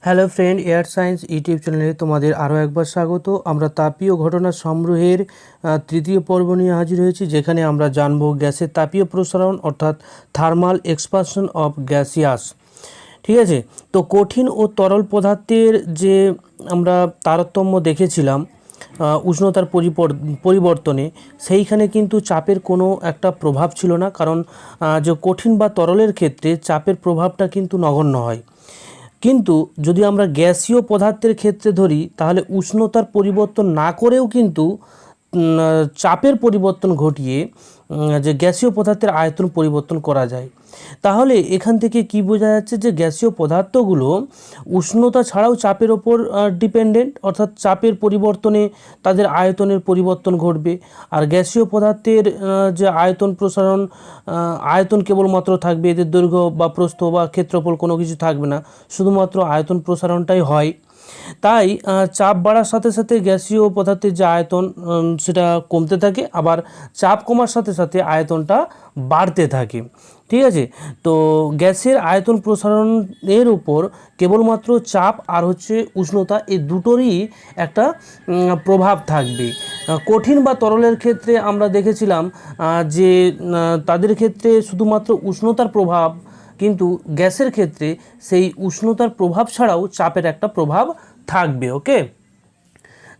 Hello friend, air science YouTube চ্যানেলে তোমাদের আরও একবার স্বাগত। আমরা তাপীয় ঘটনা সংগ্রহের তৃতীয় পর্ব নিয়ে হাজির হয়েছি, যেখানে আমরা জানব গ্যাসের তাপীয় প্রসারণ অর্থাৎ থার্মাল এক্সপানশন অফ গ্যাসিয়াস। ঠিক আছে, তো কঠিন ও তরল পদার্থের যে আমরা তারতম্য দেখেছিলাম উষ্ণতার পরিবর্তনে, সেইখানে কিন্তু চাপের কোনো একটা প্রভাব ছিল না, কারণ যে কঠিন বা তরলের ক্ষেত্রে চাপের প্রভাবটা কিন্তু নগণ্য হয়। কিন্তু যদি আমরা গ্যাসীয় পদার্থের ক্ষেত্রে ধরি, তাহলে উষ্ণতার পরিবর্তন না করেও কিন্তু চাপের পরিবর্তন ঘটিয়ে যে গ্যাসীয় পদার্থের আয়তন পরিবর্তন করা যায়। তাহলে এখান থেকে কি বোঝা যাচ্ছে যে গ্যাসীয় পদার্থগুলো উষ্ণতা ছাড়াও চাপের ওপর ডিপেন্ডেন্ট, অর্থাৎ চাপের পরিবর্তনে তাদের আয়তনের পরিবর্তন ঘটবে। আর গ্যাসীয় পদার্থের যে আয়তন প্রসারণ, আয়তন কেবলমাত্র থাকবে, এদের দৈর্ঘ্য বা প্রস্থ বা ক্ষেত্রফল কোনো কিছু থাকবে না, শুধুমাত্র আয়তন প্রসারণটাই হয়। তাই চাপ বাড়ার সাথে সাথে গ্যাসীয় পদার্থের যে আয়তন সেটা কমতে থাকে, আবার চাপ কমার সাথে সাথে আয়তনটা বাড়তে থাকে। ঠিক আছে, তো গ্যাসের আয়তন প্রসারণের উপর কেবলমাত্র চাপ আর উষ্ণতা, এই দুটোরই একটা প্রভাব থাকবে। কঠিন বা তরলের ক্ষেত্রে আমরা দেখেছিলাম যে তাদের ক্ষেত্রে শুধুমাত্র উষ্ণতার প্রভাব, কিন্তু গ্যাসের ক্ষেত্রে সেই উষ্ণতার প্রভাব ছাড়াও চাপের একটা প্রভাব থাকবে। ওকে,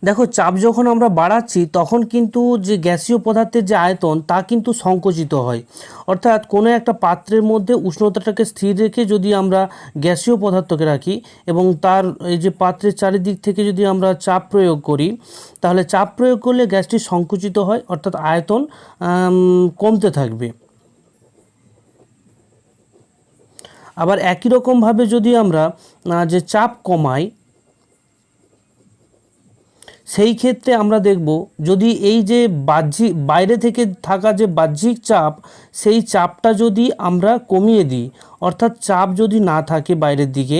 দেখো, চাপ যখন আমরা বাড়াচ্ছি তখন কিন্তু যে গ্যাসীয় পদার্থের যে আয়তন তা কিন্তু সংকুচিত হয়। অর্থাৎ কোনো একটা পাত্রের মধ্যে উষ্ণতাটাকে স্থির রেখে যদি আমরা গ্যাসীয় পদার্থকে রাখি এবং তার এই যে পাত্রের চারিদিক থেকে যদি আমরা চাপ প্রয়োগ করি, তাহলে চাপ প্রয়োগ করলে গ্যাসটি সংকুচিত হয়, অর্থাৎ আয়তন কমতে থাকবে। আবার একই রকমভাবে যদি আমরা যে চাপ কমাই, সেই ক্ষেত্রে আমরা দেখব যদি এই যে বাহ্যিক বাইরে থেকে থাকা যে বাহ্যিক চাপ, সেই চাপটা যদি আমরা কমিয়ে দিই, অর্থাৎ চাপ যদি না থাকে বাইরের দিকে,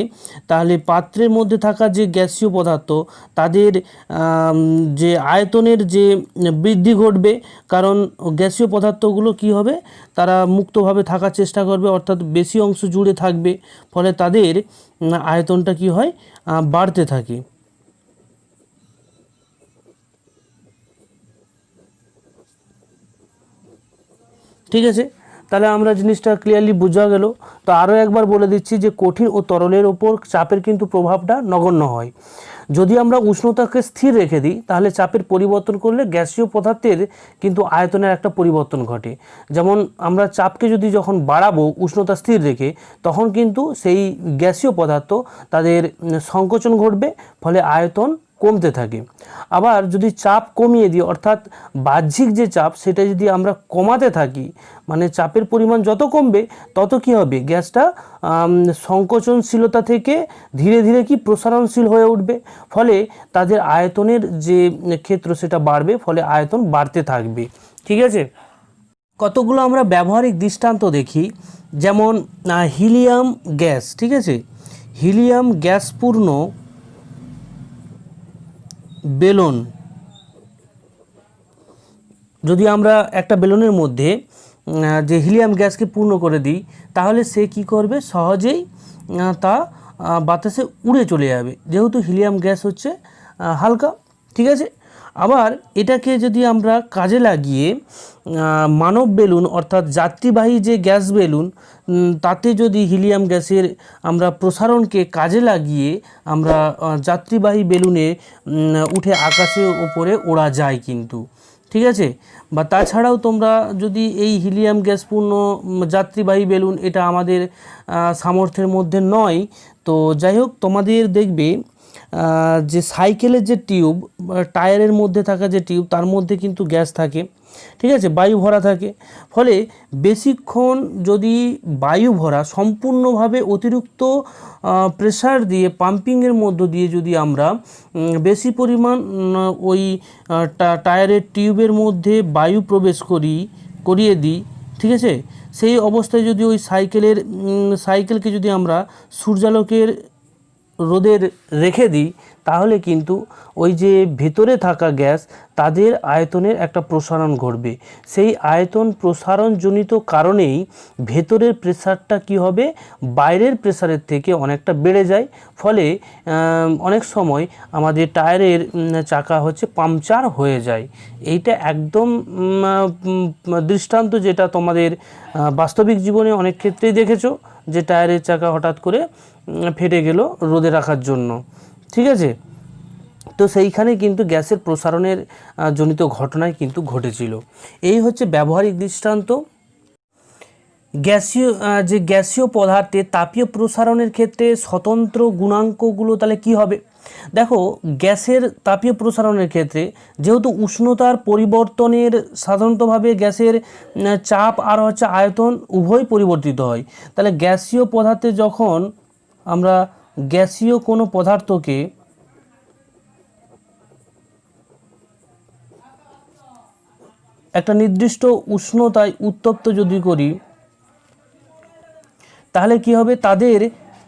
তাহলে পাত্রের মধ্যে থাকা যে গ্যাসীয় পদার্থ তাদের যে আয়তনের যে বৃদ্ধি ঘটবে, কারণ গ্যাসীয় পদার্থগুলো কি হবে, তারা মুক্তভাবে থাকার চেষ্টা করবে, অর্থাৎ বেশি অংশ জুড়ে থাকবে, ফলে তাদের আয়তনটা কি হয়, বাড়তে থাকে। ঠিক আছে, তাহলে আমরা জিনিসটা ক্লিয়ারলি বোঝা গেল। তো আরও একবার বলে দিচ্ছি যে কঠিন ও তরলের ওপর চাপের কিন্তু প্রভাবটা নগণ্য হয়। যদি আমরা উষ্ণতাকে স্থির রেখে দিই, তাহলে চাপের পরিবর্তন করলে গ্যাসীয় পদার্থের কিন্তু আয়তনের একটা পরিবর্তন ঘটে। যেমন আমরা চাপকে যদি যখন বাড়াবো উষ্ণতা স্থির রেখে, তখন কিন্তু সেই গ্যাসীয় পদার্থ তাদের সংকোচন ঘটবে, ফলে আয়তন কমতে থাকে। আবার যদি চাপ কমিয়ে দিই, অর্থাৎ বাহ্যিক যে চাপ সেটা যদি আমরা কমাতে থাকি, মানে চাপের পরিমাণ যত কমবে তত কি হবে, গ্যাসটা সংকোচনশীলতা থেকে ধীরে ধীরে কি প্রসারণশীল হয়ে উঠবে, ফলে তাদের আয়তনের যে ক্ষেত্র সেটা বাড়বে, ফলে আয়তন বাড়তে থাকবে। ঠিক আছে, কতগুলো আমরা ব্যবহারিক দৃষ্টান্ত দেখি। যেমন হিলিয়াম গ্যাস। ঠিক আছে, হিলিয়াম গ্যাসপূর্ণ বেলুন, যদি আমরা একটা বেলুনের মধ্যে যে হিলিয়াম গ্যাসকে পূর্ণ করে দিই, তাহলে সে কি করবে, সহজেই তা বাতাসে উড়ে চলে যাবে, যেহেতু হিলিয়াম গ্যাস হচ্ছে হালকা। ঠিক আছে, আবার এটাকে যদি আমরা কাজে লাগিয়ে মানব বেলুন, অর্থাৎ যাত্রীবাহী যে গ্যাস বেলুন, তাতে যদি হিলিয়াম গ্যাসের আমরা প্রসারণকে কাজে লাগিয়ে আমরা যাত্রীবাহী বেলুনে উঠে আকাশের উপরে ওড়া যায় কিন্তু। ঠিক আছে, বা তাছাড়াও তোমরা যদি এই হিলিয়াম গ্যাসপূর্ণ যাত্রীবাহী বেলুন, এটা আমাদের সামর্থ্যের মধ্যে নয়, তো যাই হোক, তোমাদের দেখবে যে সাইকেলের যে টিউব, টায়ারের মধ্যে থাকা যে টিউব, তার মধ্যে কিন্তু গ্যাস থাকে। ঠিক আছে, বায়ু ভরা থাকে, ফলে বেশিক্ষণ যদি বায়ু ভরা সম্পূর্ণভাবে অতিরিক্ত প্রেসার দিয়ে পাম্পিংয়ের মধ্য দিয়ে যদি আমরা বেশি পরিমাণ ওই টায়ারের টিউবের মধ্যে বায়ু প্রবেশ করিয়ে দিই, ঠিক আছে, সেই অবস্থায় যদি ওই সাইকেলকে যদি আমরা সূর্যালোকের রোদে রেখে দিই তাহলে কিন্তু ওই যে ভেতরে থাকা গ্যাস তাদের আয়তনের একটা প্রসারণ ঘটবে। সেই আয়তন প্রসারণজনিত কারণেই ভেতরের প্রেসারটা কি হবে, বাইরের প্রেসারের থেকে অনেকটা বেড়ে যায়। ফলে অনেক সময় আমাদের টায়ারের চাকা হচ্ছে পাংচার হয়ে যায়। এইটা একদম দৃষ্টান্ত, যেটা তোমাদের বাস্তবিক জীবনে অনেক ক্ষেত্রেই দেখেছো, যে টায়ারের চাকা হঠাৎ করে ফেটে গেল রোদে রাখার জন্য। ঠিক আছে, তো সেইখানে কিন্তু গ্যাসের প্রসারণের জনিত ঘটনাই কিন্তু ঘটেছিল। এই হচ্ছে ব্যবহারিক দৃষ্টান্ত। গ্যাসীয় পদার্থে তাপীয় প্রসারণের ক্ষেত্রে স্বতন্ত্র গুণাঙ্কগুলো তাহলে কি হবে? দেখো, গ্যাসের তাপীয় প্রসারণের ক্ষেত্রে যেহেতু উষ্ণতার পরিবর্তনের সাধারণতভাবে গ্যাসের চাপ আর হচ্ছে আয়তন উভয় পরিবর্তিত হয়। তাহলে গ্যাসীয় পদার্থে যখন আমরা গ্যাসীয় কোনো পদার্থকে একটা নির্দিষ্ট উষ্ণতায় উত্তপ্ত যদি করি, তাহলে কি হবে, তাদের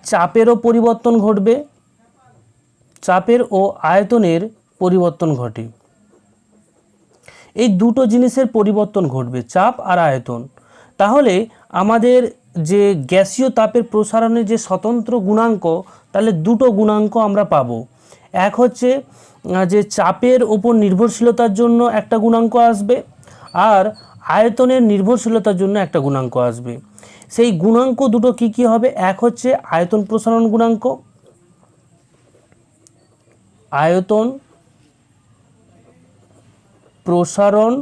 চাপেরও পরিবর্তন ঘটবে, চাপের ও আয়তনের পরিবর্তন ঘটে। এই দুটো জিনিসের পরিবর্তন ঘটবে, চাপ আর আয়তন। তাহলে আমাদের যে গ্যাসীয় তাপের প্রসারণের যে স্বতন্ত্র গুণাঙ্ক, তাহলে দুটো গুণাঙ্ক আমরা পাবো। এক হচ্ছে যে চাপের ওপর নির্ভরশীলতার জন্য একটা গুণাঙ্ক আসবে, আর আয়তনের নির্ভরশীলতার জন্য একটা গুণাঙ্ক আসবে। সেই গুণাঙ্ক দুটো কি কি হবে? এক হচ্ছে আয়তন প্রসারণ গুণাঙ্ক, আয়তন প্রসারণ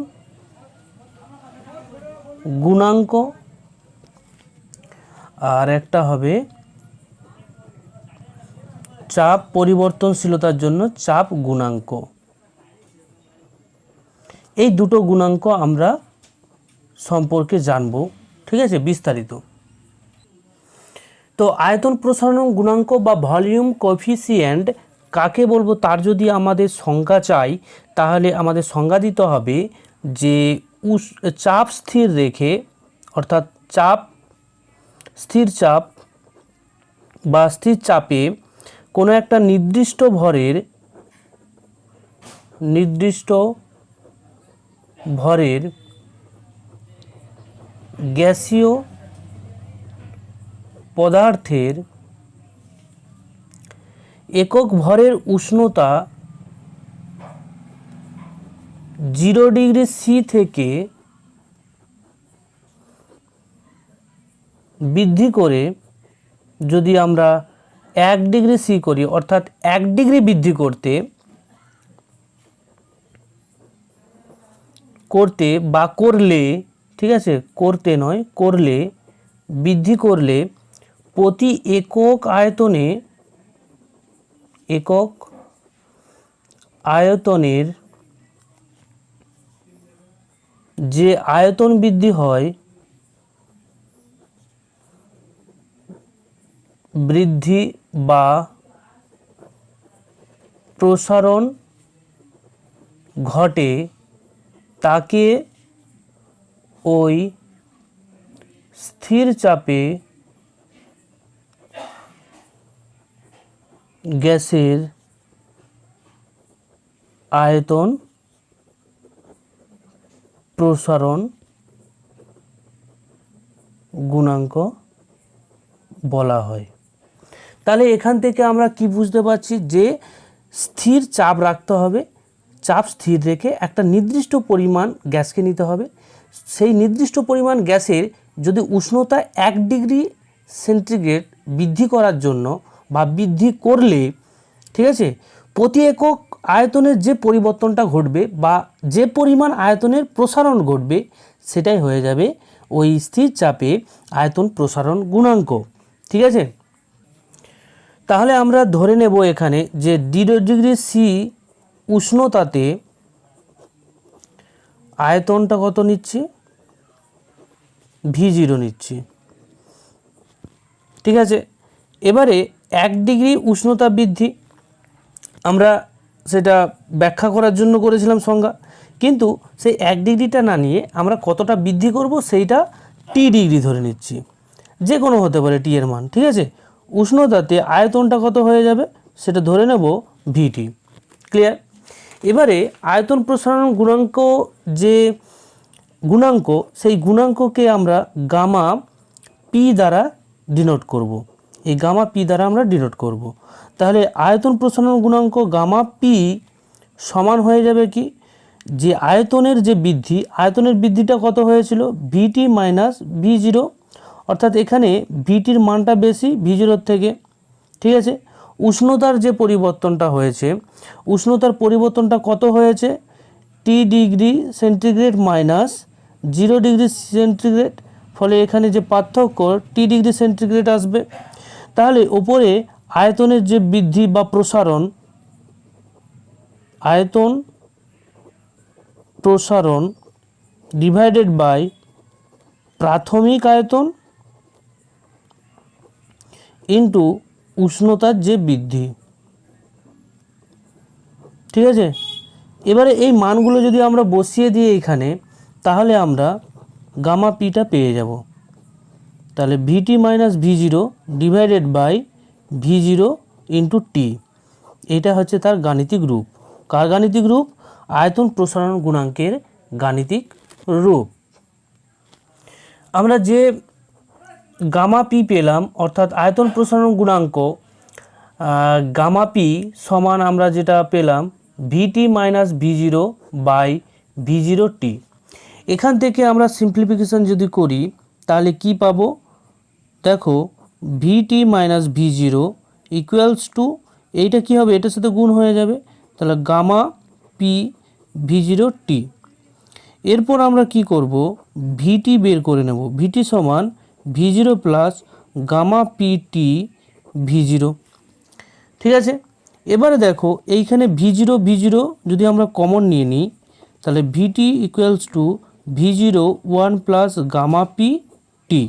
গুণাঙ্ক, আর একটা হবে চাপ পরিবর্তনশীলতার জন্য চাপ গুণাঙ্ক। এই দুটো গুণাঙ্ক আমরা সম্পর্কে জানব, ঠিক আছে, বিস্তারিত। তো আয়তন প্রসারণ গুণাঙ্ক বা ভলিউম কোএফিসিয়েন্ট কাকে বলবো, তার যদি আমাদের সংজ্ঞা চাই, তাহলে আমাদের সংজ্ঞা দিতে হবে যে চাপ স্থির রেখে, অর্থাৎ স্থির চাপ বা স্থির চাপে কোনো একটা নির্দিষ্ট ভরের গ্যাসীয় পদার্থের একক ভরের উষ্ণতা 0 ডিগ্রি সি থেকে বৃদ্ধি করে যদি আমরা 1 ডিগ্রি সি করি, অর্থাৎ 1 ডিগ্রি বৃদ্ধি করলে, ঠিক আছে, করতে নয়, করলে, বৃদ্ধি করলে প্রতি একক আয়তনের যে আয়তন বৃদ্ধি হয়, বৃদ্ধি বা প্রসারণ ঘটে, তাকে ওই স্থির চাপে গ্যাসের আয়তন প্রসারণ গুণাঙ্ক বলা হয়। তাহলে এখান থেকে আমরা কি বুঝতে পারছি, যে স্থির চাপ রাখতে হবে, চাপ স্থির রেখে একটা নির্দিষ্ট পরিমাণ গ্যাসকে নিতে হবে। সেই নির্দিষ্ট পরিমাণ গ্যাসের যদি উষ্ণতা 1 ডিগ্রি সেন্টিগ্রেড বৃদ্ধি করার জন্য বা বৃদ্ধি করলে, ঠিক আছে, প্রতি একক আয়তনের যে পরিবর্তনটা ঘটবে বা যে পরিমাণ আয়তনের প্রসারণ ঘটবে, সেটাই হয়ে যাবে ওই স্থির চাপে আয়তন প্রসারণ গুণাঙ্ক। ঠিক আছে, তাহলে আমরা ধরে নেব এখানে যে 0 ডিগ্রি সি উষ্ণতাতে আয়তনটা কত নিচ্ছি, V0 নিচ্ছি। ঠিক আছে, এবারে 1 ডিগ্রি উষ্ণতা বৃদ্ধি আমরা সেটা ব্যাখ্যা করার জন্য করেছিলাম সংজ্ঞা, কিন্তু সেই 1 ডিগ্রিটা না নিয়ে আমরা কতটা বৃদ্ধি করব সেইটা T ডিগ্রি ধরে নিচ্ছি, যে কোনো হতে পারে T এর মান। ঠিক আছে, উষ্ণতাতে আয়তনটা কত হয়ে যাবে সেটা ধরে নেব ভিটি। ক্লিয়ার? এবারে আয়তন প্রসারণ গুণাঙ্ক যে গুণাঙ্ক, সেই গুণাঙ্ককে আমরা গামা পি দ্বারা ডিনোট করব। এই গামা পি দ্বারা আমরা ডিনোট করব। তাহলে আয়তন প্রসারণ গুণাঙ্ক গামা পি সমান হয়ে যাবে কি, যে আয়তনের যে বৃদ্ধি, আয়তনের বৃদ্ধিটা কত হয়েছিল ভিটি মাইনাস ভি জিরো, অর্থাৎ এখানে ভিটির মানটা বেশি ভি জিরোর থেকে। ঠিক আছে? উষ্ণতার যে পরিবর্তনটা হয়েছে, উষ্ণতার পরিবর্তনটা কত হয়েছে টি degree centigrade minus 0 degree centigrade, ফলে এখানে যে পার্থক্য টি ডিগ্রি সেন্টিগ্রেড আসবে। তাহলে ওপরে আয়তনের যে বৃদ্ধি বা প্রসারণ, আয়তন প্রসারণ ডিভাইডেড বাই প্রাথমিক আয়তন ইন্টু উষ্ণতার যে বৃদ্ধি। ঠিক আছে? এবারে এই মানগুলো যদি আমরা বসিয়ে দিই এখানে, তাহলে আমরা গামা পিটা পেয়ে যাব। তাহলে v t minus v zero divided by v zero into t, এটা হচ্ছে তার গাণিতিক রূপ। কার গাণিতিক রূপ? আয়তন প্রসারণ গুণাঙ্কের গাণিতিক রূপ। আমরা যে গামা পি পেলাম, অর্থাৎ আয়তন প্রসারণ গুণাঙ্ক গামা পি সমান আমরা যেটা পেলাম v t minus v zero by v zero t. এখান থেকে আমরা সিম্পলিফিকেশন যদি করি তাহলে কি পাবো দেখো, v t minus v zero equals to, এইটা কী হবে, এটার সাথে গুণ হয়ে যাবে, তাহলে gamma p v zero t. এরপর আমরা কি করব, ভিটি বের করে নেব। ভিটি সমান V zero plus gamma P T V zero. ঠিক আছে? এবারে দেখো এইখানে ভি জিরো যদি আমরা কমন নিয়ে নিই, তাহলে v t equals to v zero one plus gamma P t.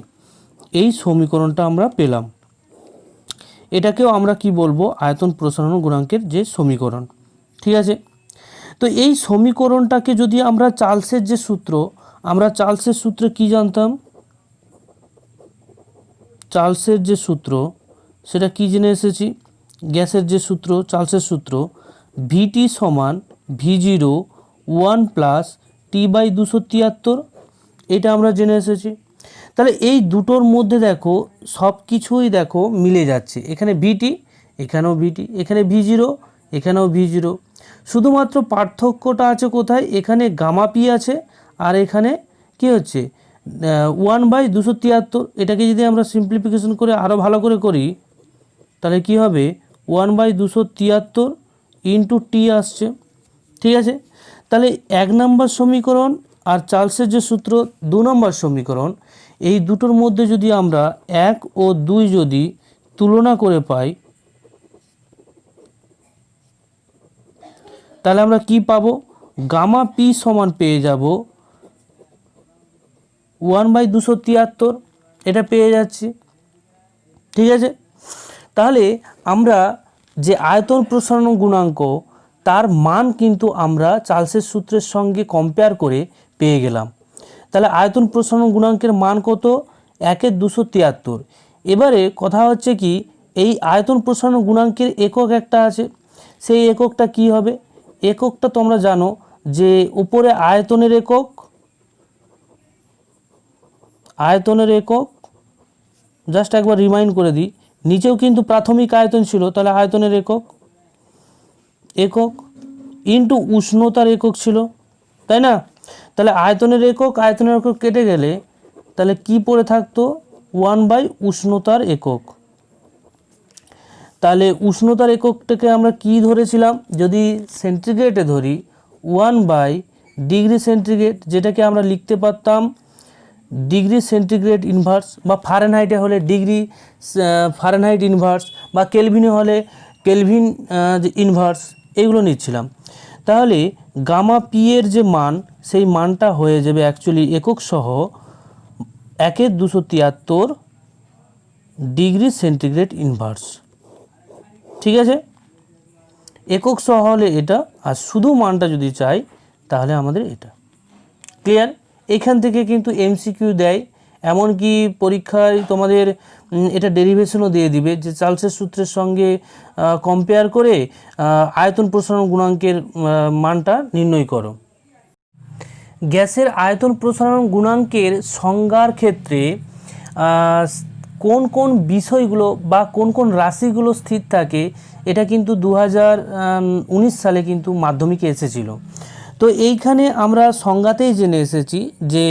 এই সমীকরণটা আমরা পেলাম। এটাকেও আমরা কি বলবো, আয়তন প্রসারণ গুণাঙ্কের যে সমীকরণ। ঠিক আছে? তো এই সমীকরণটাকে যদি আমরা চার্লসের যে সূত্র, আমরা চার্লসের সূত্রে কি জানতাম, চার্লসের যে সূত্র সেটা কি জেনে এসেছি, গ্যাসের যে সূত্র, চার্লসের সূত্র ভিটি সমান V zero one plus T by 273, এটা আমরা জেনে এসেছি। তাহলে এই দুটোর মধ্যে দেখো সব কিছুই দেখো মিলে যাচ্ছে, এখানে ভিটি, এখানেও ভিটি, এখানে ভি জিরো, এখানেও ভি জিরো। শুধুমাত্র পার্থক্যটা আছে কোথায়, এখানে গামা পি আছে আর এখানে কি হচ্ছে 1/273। এটাকে যদি আমরা সিম্পলিফিকেশন করে আরও ভালো করে করি তাহলে কি হবে 1/273 ইন্টু টি আসছে। ঠিক আছে? তাহলে 1 নম্বর সমীকরণ আর চার্লসের যে সূত্র 2 নম্বর সমীকরণ, এই দুটোর মধ্যে যদি আমরা 1 ও 2 যদি তুলনা করে পাই, তাহলে আমরা কি পাবো, গামা পি সমান পেয়ে যাব 1/273, এটা পেয়ে যাচ্ছি। ঠিক আছে? তাহলে আমরা যে আয়তন প্রসারণ গুণাঙ্ক, তার মান কিন্তু আমরা চার্লসের সূত্রের সঙ্গে কম্পেয়ার করে পেয়ে গেলাম। তাহলে আয়তন প্রসারণ গুণাঙ্কের মান কত, 1/273। এবারে কথা হচ্ছে কি, এই আয়তন প্রসারণ গুণাঙ্কের একক একটা আছে, সেই এককটা কি হবে, এককটা তোমরা জানো যে উপরে আয়তনের একক, আয়তনের একক জাস্ট একবার রিমাইন্ড করে দিই, নিচেও কিন্তু প্রাথমিক আয়তন ছিল, তাহলে আয়তনের একক, একক ইন্টু উষ্ণতার একক ছিল, তাই না? তাহলে আয়তনের একক কেটে গেলে তাহলে কি পড়ে থাকতো, 1 উষ্ণতার একক। তাহলে উষ্ণতার এককটাকে আমরা কি ধরেছিলাম, যদি সেন্টিগ্রেডে ধরি 1/ডিগ্রি সেন্টিগ্রেড, যেটাকে আমরা লিখতে পারতাম ডিগ্রি সেন্টিগ্রেড ইনভার্স, বা ফারেনহাইটে হলে ডিগ্রি ফারেনহাইট ইনভার্স, বা কেলভিনে হলে কেলভিন ইনভার্স, এগুলো নিচ্ছিলাম। তাহলে গামা পি এর যে মান, সেই মানটা হয়ে যাবে অ্যাকচুয়ালি একক সহ 1/273 ডিগ্রি সেন্টিগ্রেড ইনভার্স। ঠিক আছে? একক সহ হলে এটা, আর শুধু মানটা যদি চাই তাহলে আমাদের এটা। ক্লিয়ার? এখান থেকে কিন্তু এমসিকিউ দেয়, এমনকি পরীক্ষায় তোমাদের এটা ডেরিভেশনও দিয়ে দিবে যে চার্লসের সূত্রের সঙ্গে কম্পেয়ার করে আয়তন প্রসারণ গুণাঙ্কের মানটা নির্ণয় করো। গ্যাসের আয়তন প্রসারণ গুণাঙ্কের সংজ্ঞার ক্ষেত্রে কোন কোন বিষয়গুলো বা কোন কোন রাশিগুলো স্থির থাকে এটা কিন্তু 2019 সালে কিন্তু মাধ্যমিকে এসেছিল। তো এইখানে আমরা সংজ্ঞাতেই জেনে এসেছি যে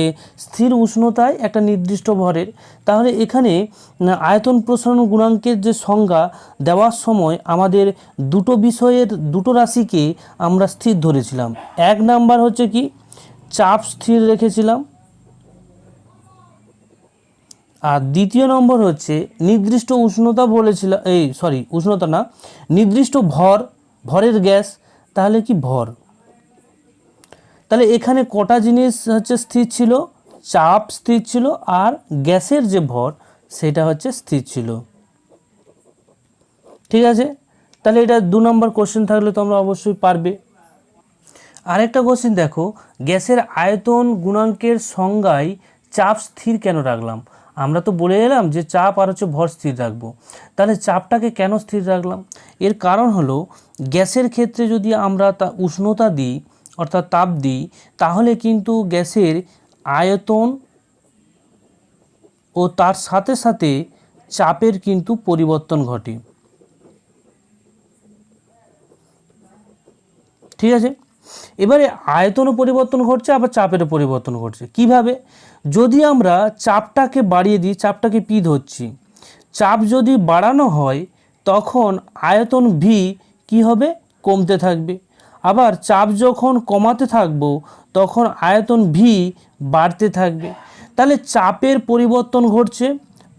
স্থির উষ্ণতায় একটা নির্দিষ্ট ভরের, তাহলে এখানে আয়তন প্রসারণ গুণাঙ্কের যে সংজ্ঞা দেওয়ার সময় আমাদের দুটো বিষয়ের দুটো রাশিকে আমরা স্থির ধরেছিলাম। এক নাম্বার হচ্ছে কি চাপ স্থির রেখেছিলাম, আর দ্বিতীয় নম্বর হচ্ছে নির্দিষ্ট উষ্ণতা বলেছিলাম, উষ্ণতা না, নির্দিষ্ট ভরের গ্যাস, তাহলে কি ভর। তাহলে এখানে কটা জিনিস হচ্ছে স্থির ছিল, চাপ স্থির ছিল আর গ্যাসের যে ভর সেটা হচ্ছে স্থির ছিল। ঠিক আছে, তাহলে এটা 2 নম্বর কোশ্চেন থাকলে তোমরা অবশ্যই পারবে। আরেকটা কোশ্চেন দেখো, গ্যাসের আয়তন গুণাঙ্কের সংজ্ঞায় চাপ স্থির কেন রাখলাম? আমরা তো বলে এলাম যে চাপ আর হচ্ছে ভর স্থির রাখবো, তাহলে চাপটাকে কেন স্থির রাখলাম? এর কারণ হলো গ্যাসের ক্ষেত্রে যদি আমরা উষ্ণতা দিই অর্থাৎ তাপ দিই, তাহলে কিন্তু গ্যাসের আয়তন ও তার সাথে সাথে চাপের কিন্তু পরিবর্তন ঘটে। ঠিক আছে, এবারে আয়তনও পরিবর্তন ঘটছে আবার চাপেরও পরিবর্তন ঘটছে। কিভাবে? যদি আমরা চাপটাকে বাড়িয়ে দিই, চাপটাকে পি ধরছি, চাপ যদি বাড়ানো হয় তখন আয়তন ভি কি হবে? কমতে থাকবে। আবার চাপ যখন কমাতে থাকবো তখন আয়তন ভি বাড়তে থাকবে। তাহলে চাপের পরিবর্তন ঘটছে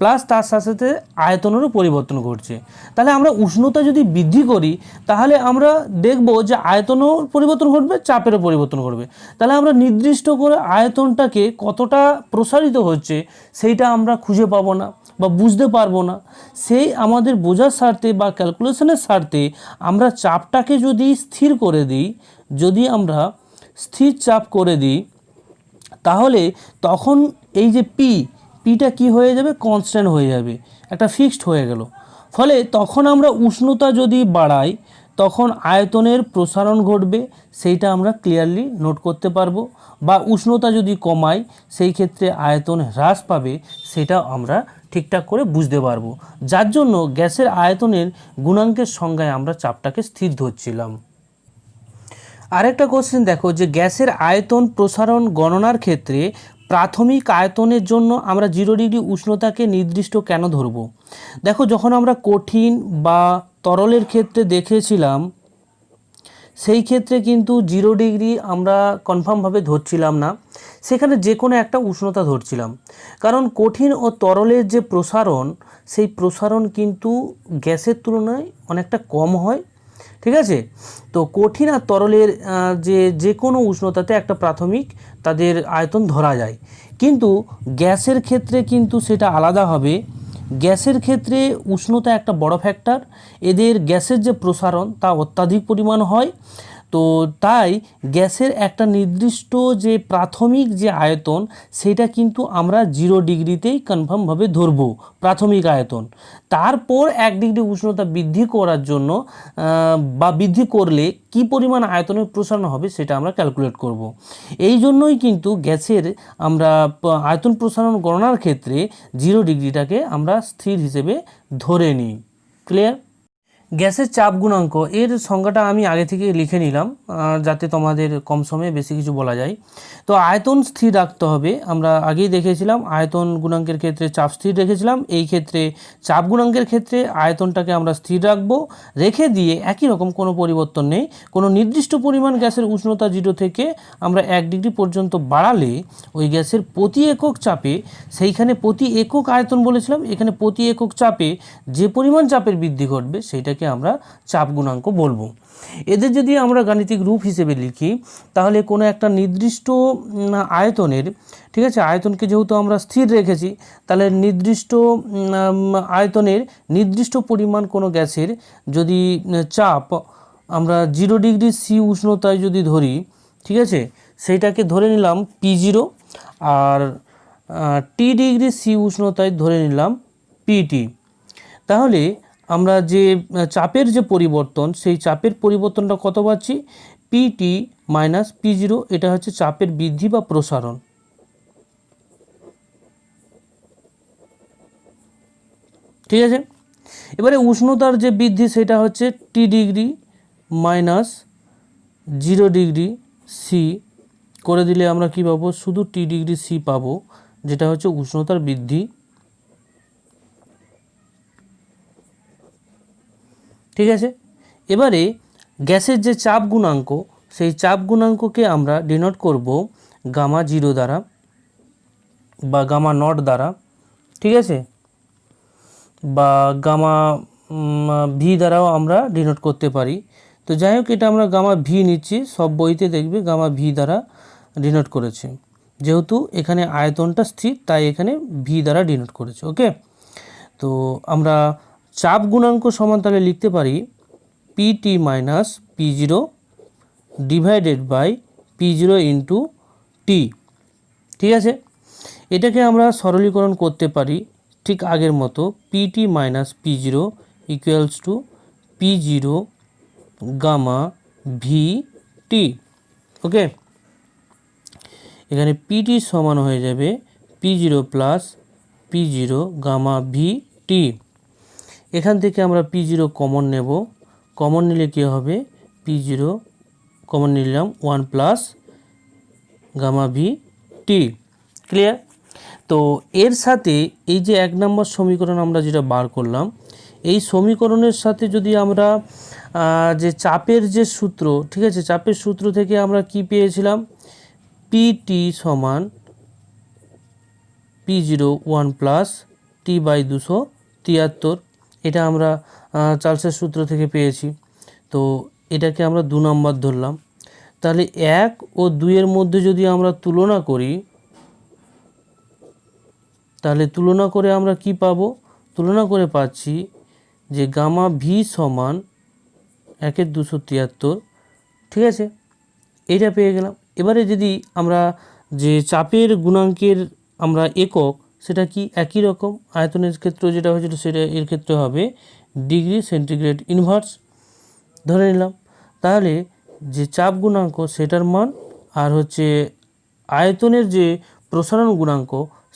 প্লাস তার সাথে সাথে আয়তনেরও পরিবর্তন ঘটছে। তাহলে আমরা উষ্ণতা যদি বৃদ্ধি করি তাহলে আমরা দেখব যে আয়তনও পরিবর্তন ঘটবে, চাপেরও পরিবর্তন ঘটবে। তাহলে আমরা নির্দিষ্ট করে আয়তনটাকে কতটা প্রসারিত হচ্ছে সেইটা আমরা খুঁজে পাবো না বা বুঝতে পারবো না। সেই আমাদের বোঝার স্বার্থে বা ক্যালকুলেশনের স্বার্থে আমরা চাপটাকে যদি স্থির করে দিই, যদি আমরা স্থির চাপ করে দিই, তাহলে তখন এই যে পিটা কি হয়ে যাবে? কনস্ট্যান্ট হয়ে যাবে, একটা ফিক্সড হয়ে গেল। ফলে তখন আমরা উষ্ণতা যদি বাড়াই তখন আয়তনের প্রসারণ ঘটবে, সেইটা আমরা ক্লিয়ারলি নোট করতে পারবো। বা উষ্ণতা যদি কমাই সেই ক্ষেত্রে আয়তন হ্রাস পাবে, সেটা আমরা ঠিকঠাক করে বুঝতে পারবো। যার জন্য গ্যাসের আয়তনের গুণাঙ্কের সংজ্ঞায় আমরা চাপটাকে স্থির ধরছিলাম। আরেকটা কোশ্চেন দেখো, যে গ্যাসের আয়তন প্রসারণ গণনার ক্ষেত্রে প্রাথমিক আয়তনের জন্য আমরা 0 ডিগ্রি উষ্ণতাকে নির্দিষ্ট কেন ধরব? দেখো, যখন আমরা কঠিন বা তরলের ক্ষেত্রে দেখেছিলাম সেই ক্ষেত্রে কিন্তু 0 ডিগ্রি আমরা কনফার্মভাবে ধরছিলাম না, সেখানে যে কোনো একটা উষ্ণতা ধরছিলাম। কারণ কঠিন ও তরলের যে প্রসারণ, সেই প্রসারণ কিন্তু গ্যাসের তুলনায় অনেকটা কম হয়। ঠিক আছে, তো কঠিন আর তরলের যে কোনো উষ্ণতাতে একটা প্রাথমিক তাদের আয়তন ধরা যায়, কিন্তু গ্যাসের ক্ষেত্রে কিন্তু সেটা আলাদা হবে। গ্যাসের ক্ষেত্রে উষ্ণতা একটা বড় ফ্যাক্টর, এদের গ্যাসের যে প্রসারণ তা অত্যাধিক পরিমাণ হয়। তো তাই গ্যাসের একটা নির্দিষ্ট যে প্রাথমিক যে আয়তন সেটা কিন্তু আমরা 0 ডিগ্রিতেই কনফার্মভাবে ধরব প্রাথমিক আয়তন। তারপর 1 ডিগ্রি উষ্ণতা বৃদ্ধি করার জন্য বা বৃদ্ধি করলে কি পরিমাণ আয়তনের প্রসারণ হবে সেটা আমরা ক্যালকুলেট করব। এই জন্যই কিন্তু গ্যাসের আমরা আয়তন প্রসারণ গণনার ক্ষেত্রে 0 ডিগ্রিটাকে আমরা স্থির হিসেবে ধরে নিই। ক্লিয়ার? গ্যাসের চাপ গুণাঙ্ক এর সংজ্ঞাটা আমি আগে থেকে লিখে নিলাম যাতে তোমাদের কম সময়ে বেশি কিছু বলা যায়। তো আয়তন স্থির রাখতে হবে, আমরা আগেই দেখেছিলাম আয়তন গুণাঙ্কের ক্ষেত্রে চাপ স্থির রেখেছিলাম, এই ক্ষেত্রে চাপ গুণাঙ্কের ক্ষেত্রে আয়তনটাকে আমরা স্থির রাখবো, রেখে দিয়ে একই রকম কোনো পরিবর্তন নেই। কোনো নির্দিষ্ট পরিমাণ গ্যাসের উষ্ণতা 0 থেকে আমরা 1 ডিগ্রি পর্যন্ত বাড়ালে ওই গ্যাসের প্রতি একক চাপে, সেইখানে প্রতি একক আয়তন বলেছিলাম, এখানে প্রতি একক চাপে যে পরিমাণ চাপের বৃদ্ধি ঘটবে সেইটাকে আমরা চাপ গুণাঙ্ক বলবো। এদের যদি আমরা গাণিতিক রূপ হিসেবে লিখি তাহলে কোনো একটা নির্দিষ্ট আয়তনের, ঠিক আছে, আয়তনকে যেহেতু আমরা স্থির রেখেছি তাহলে নির্দিষ্ট আয়তনের নির্দিষ্ট পরিমাণ কোনো গ্যাসের যদি চাপ আমরা 0 ডিগ্রি সি উষ্ণতায় যদি ধরি, ঠিক আছে, সেইটাকে ধরে নিলাম P0, আর টি ডিগ্রি সি উষ্ণতায় ধরে নিলাম পিটি। তাহলে আমরা যে চাপের যে পরিবর্তন, সেই চাপের পরিবর্তনটা কত পাচ্ছি? পিটি মাইনাস পি জিরো, এটা হচ্ছে চাপের বৃদ্ধি বা প্রসারণ। ঠিক আছে, এবারে উষ্ণতার যে বৃদ্ধি সেটা হচ্ছে T degree minus 0 degree C করে দিলে আমরা কি পাবো? শুধু টি ডিগ্রি সি পাবো, যেটা হচ্ছে উষ্ণতার বৃদ্ধি। ঠিক আছে, এবারে গ্যাসের যে চাপ গুণাঙ্ক, সেই চাপ গুণাঙ্ককে আমরা ডিনোট করব গামা জিরো দ্বারা বা গামা নট দ্বারা। ঠিক আছে, বা গামা ভি দ্বারাও আমরা ডিনোট করতে পারি। তো যাই হোক, এটা আমরা গামা ভি নিচ্ছি, সব বইতে দেখবে গামা ভি দ্বারা ডিনোট করেছে, যেহেতু এখানে আয়তনটা স্থির তাই এখানে ভি দ্বারা ডিনোট করেছে। ওকে, তো আমরা চাপ গুণাঙ্ক সমান তাহলে লিখতে পারি p t minus p zero divided by p zero into t. ঠিক আছে, এটাকে আমরা সরলীকরণ করতে পারি ঠিক আগের মতো, p t minus p zero equals to p zero gamma v t. Okay, এখানে পিটি সমান হয়ে যাবে p zero plus p zero gamma v t. এখান থেকে আমরা পি জিরো কমন নেব, কমন নিলে কী হবে? পি জিরো কমন নিলাম 1 plus gamma v t. Clear? তো এর সাথে এই যে 1 নম্বর সমীকরণ আমরা যেটা বার করলাম, এই সমীকরণের সাথে যদি আমরা যে চাপের যে সূত্র, ঠিক আছে, চাপের সূত্র থেকে আমরা কি পেয়েছিলাম? পিটি সমান P zero 1 plus T by 273, এটা আমরা চার্লসের সূত্র থেকে পেয়েছি। তো এটাকে আমরা 2 নম্বর ধরলাম। তাহলে 1 ও 2 এর মধ্যে যদি আমরা তুলনা করি, তাহলে তুলনা করে আমরা কি পাবো? তুলনা করে পাচ্ছি যে গামা ভি সমান 1 273। ঠিক আছে, এইটা পেয়ে গেলাম। এবারে যদি আমরা যে চাপের গুণাঙ্কের আমরা একক, সেটা কি একই রকম, আয়তনের ক্ষেত্রে যেটা হয়েছিল সেটা এর ক্ষেত্রে হবে ডিগ্রি সেন্টিগ্রেড ইনভার্স ধরে নিলাম। তাহলে যে চাপ গুণাঙ্ক সেটার মান আর হচ্ছে আয়তনের যে প্রসারণ গুণাঙ্ক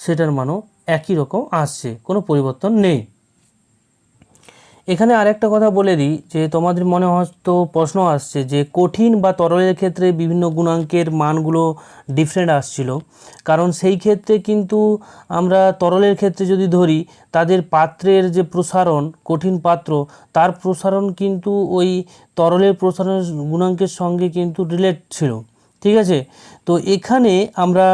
সেটার মানও একই রকম আসছে, কোনো পরিবর্তন নেই। এখানে আরেকটা কথা বলে দিই যে তোমাদের মনে হয়তো প্রশ্ন আসছে যে কঠিন বা তরলের ক্ষেত্রে বিভিন্ন গুণাঙ্কের মানগুলো ডিফারেন্ট আসছিল, কারণ সেই ক্ষেত্রে কিন্তু আমরা তরলের ক্ষেত্রে যদি ধরি, তাদের পাত্রের যে প্রসারণ, কঠিন পাত্র, তার প্রসারণ কিন্তু ওই তরলের প্রসারণ গুণাঙ্কের সঙ্গে কিন্তু রিলেট ছিল। ঠিক আছে, তো এখানে আমরা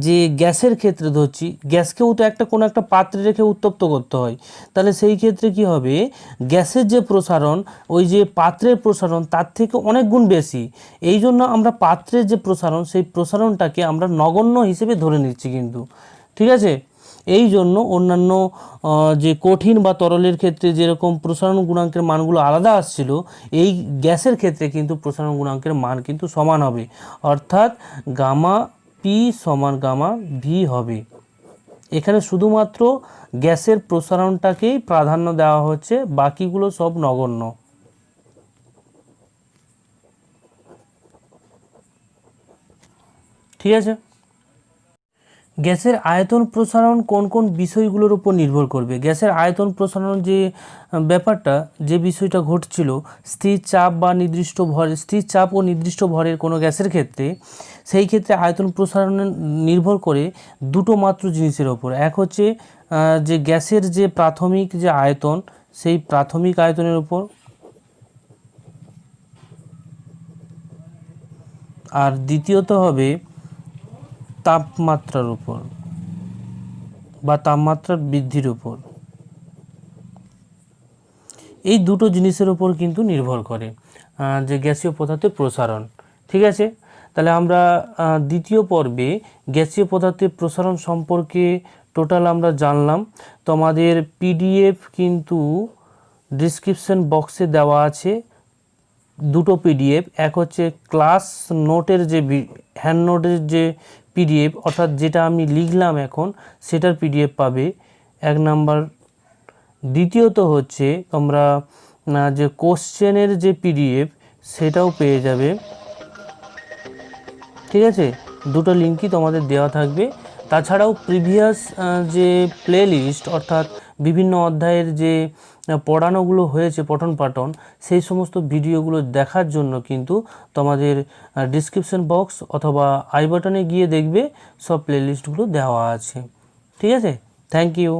যে গ্যাসের ক্ষেত্রে ধরছি, গ্যাসকেও তো কোনো একটা পাত্রে রেখে উত্তপ্ত করতে হয়, তাহলে সেই ক্ষেত্রে কি হবে? গ্যাসের যে প্রসারণ, ওই যে পাত্রের প্রসারণ তার থেকে অনেক গুণ বেশি। এই জন্য আমরা পাত্রের যে প্রসারণ, সেই প্রসারণটাকে আমরা নগণ্য হিসেবে ধরে নিচ্ছি কিন্তু। ঠিক আছে, এই জন্য অন্যান্য যে কঠিন বা তরলের ক্ষেত্রে যেরকম প্রসারণ গুণাঙ্কের মানগুলো আলাদা আসছিল, এই গ্যাসের ক্ষেত্রে কিন্তু প্রসারণ গুণাঙ্কের মান কিন্তু সমান হবে, অর্থাৎ গামা পি সমান গামা ভি হবে। এখানে শুধুমাত্র গ্যাসের প্রসারণটাকেই প্রাধান্য দেওয়া হচ্ছে, বাকিগুলো সব নগণ্য। ঠিক আছে, গ্যাসের আয়তন প্রসারণ কোন কোন বিষয়গুলোর উপর নির্ভর করবে? গ্যাসের আয়তন প্রসারণ যে ব্যাপারটা, যে বিষয়টা ঘটছিল, স্থির চাপ বা নির্দিষ্ট ভরের, স্থির চাপ ও নির্দিষ্ট ভরের কোনো গ্যাসের ক্ষেত্রে, সেই ক্ষেত্রে আয়তন প্রসারণ নির্ভর করে দুটো মাত্র জিনিসের ওপর। এক হচ্ছে যে গ্যাসের যে প্রাথমিক যে আয়তন, সেই প্রাথমিক আয়তনের উপর, আর দ্বিতীয়ত হবে তাপমাত্রার উপর বা তাপমাত্রার বৃদ্ধির উপর। এই দুটো জিনিসের উপর কিন্তু নির্ভর করে যে গ্যাসীয় পদার্থের প্রসারণ। ঠিক আছে, তাহলে আমরা দ্বিতীয় পর্বে গ্যাসীয় পদার্থের প্রসারণ সম্পর্কে টোটাল আমরা জানলাম। তোমাদের পিডিএফ কিন্তু ডিসক্রিপশন বক্সে দেওয়া আছে, দুটো পিডিএফ। এক হচ্ছে ক্লাস নোটের যে হ্যান্ড নোটের যে পিডিএফ, অর্থাৎ যেটা আমি লিখলাম এখন সেটার পিডিএফ পাবে 1 নাম্বার। দ্বিতীয়ত হচ্ছে তোমরা যে কোশ্চেনের যে পিডিএফ সেটাও পেয়ে যাবে, ঠিক আছে। দুটো লিঙ্কই তোমাদের দেওয়া থাকবে। তাছাড়াও প্রিভিয়াস যে প্লে লিস্ট, অর্থাৎ বিভিন্ন অধ্যায়ের যে পড়ানোগুলো হয়েছে পঠন পাঠন, সেই সমস্ত ভিডিওগুলো দেখার জন্য কিন্তু তোমাদের ডিসক্রিপশন বক্স অথবা আই বাটনে গিয়ে দেখবে সব প্লে লিস্টগুলো দেওয়া আছে, ঠিক আছে। Thank you.